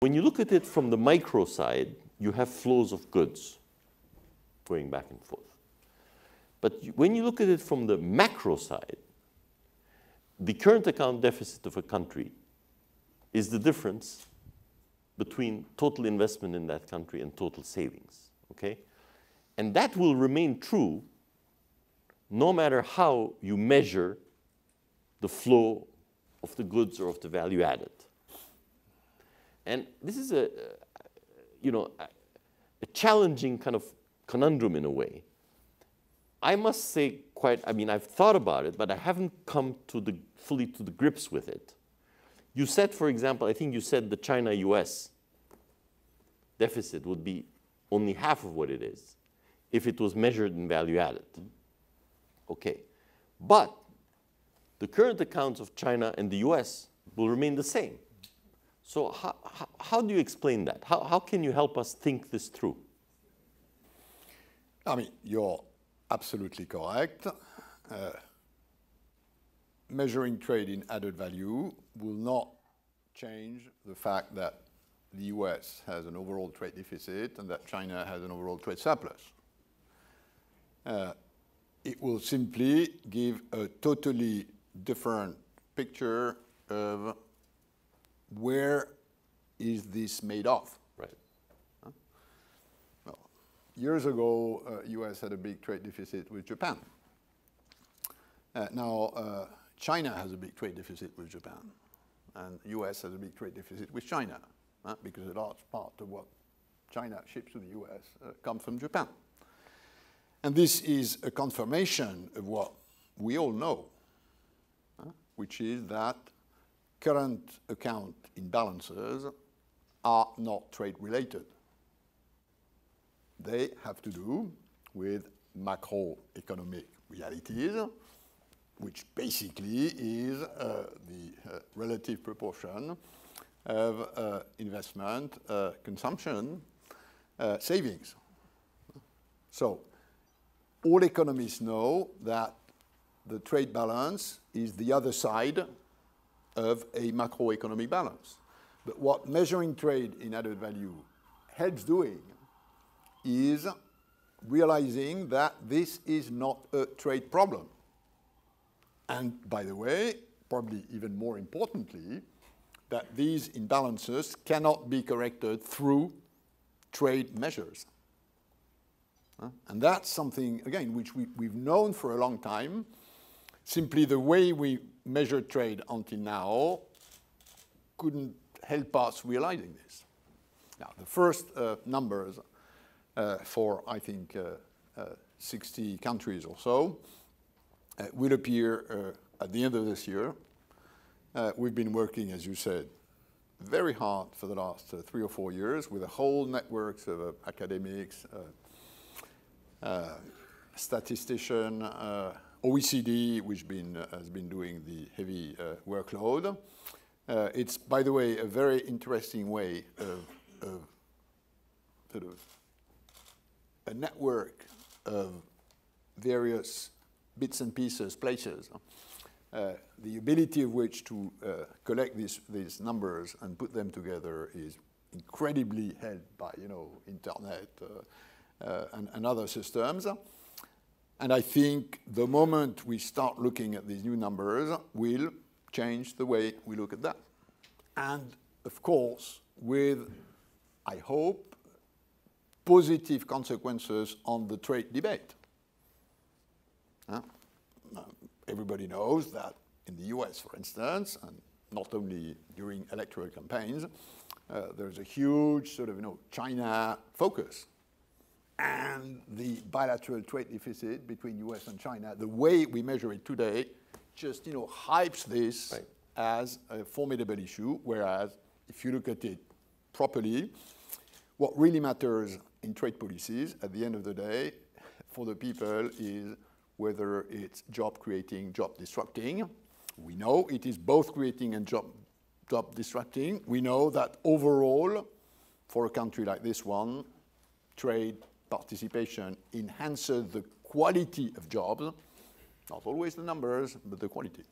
When you look at it from the micro side, you have flows of goods going back and forth. But when you look at it from the macro side, the current account deficit of a country is the difference between total investment in that country and total savings, okay? And that will remain true no matter how you measure the flow of the goods or of the value added. And this is a challenging kind of conundrum in a way. I must say I've thought about it, but I haven't come fully to the grips with it. You said, for example, I think you said the China-US deficit would be only half of what it is if it was measured in value added. Okay. But the current accounts of China and the US will remain the same. So how do you explain that? How can you help us think this through? I mean, you're absolutely correct. Measuring trade in added value will not change the fact that the US has an overall trade deficit and that China has an overall trade surplus. It will simply give a totally different picture of where is this made of. Right. Well, years ago, US had a big trade deficit with Japan. Now, China has a big trade deficit with Japan, and US has a big trade deficit with China, because a large part of what China ships to the US comes from Japan. And this is a confirmation of what we all know, which is that current account imbalances are not trade related. They have to do with macroeconomic realities, which basically is the relative proportion of investment, consumption, savings. So all economists know that the trade balance is the other side of a macroeconomic balance. But what measuring trade in added value helps doing is realizing that this is not a trade problem. And by the way, probably even more importantly, that these imbalances cannot be corrected through trade measures. And that's something, again, which we've known for a long time. Simply the way we measured trade until now couldn't help us realizing this. Now, the first numbers for, I think, 60 countries or so will appear at the end of this year. We've been working, as you said, very hard for the last 3 or 4 years with a whole networks of academics, statistician, OECD, which has been doing the heavy workload. It's, by the way, a very interesting way of sort of a network of various bits and pieces, places, the ability of which to collect these numbers and put them together is incredibly helped by, internet and other systems. And I think the moment we start looking at these new numbers will change the way we look at that. And of course, with, I hope, positive consequences on the trade debate. Everybody knows that in the US, for instance, and not only during electoral campaigns, there's a huge sort of, China focus. And the bilateral trade deficit between US and China, the way we measure it today, just, hypes this right. as a formidable issue, whereas if you look at it properly, what really matters in trade policies at the end of the day for the people is whether it's job creating, job disrupting. We know it is both creating and job disrupting. We know that overall, for a country like this one, trade participation enhances the quality of jobs, not always the numbers, but the quality.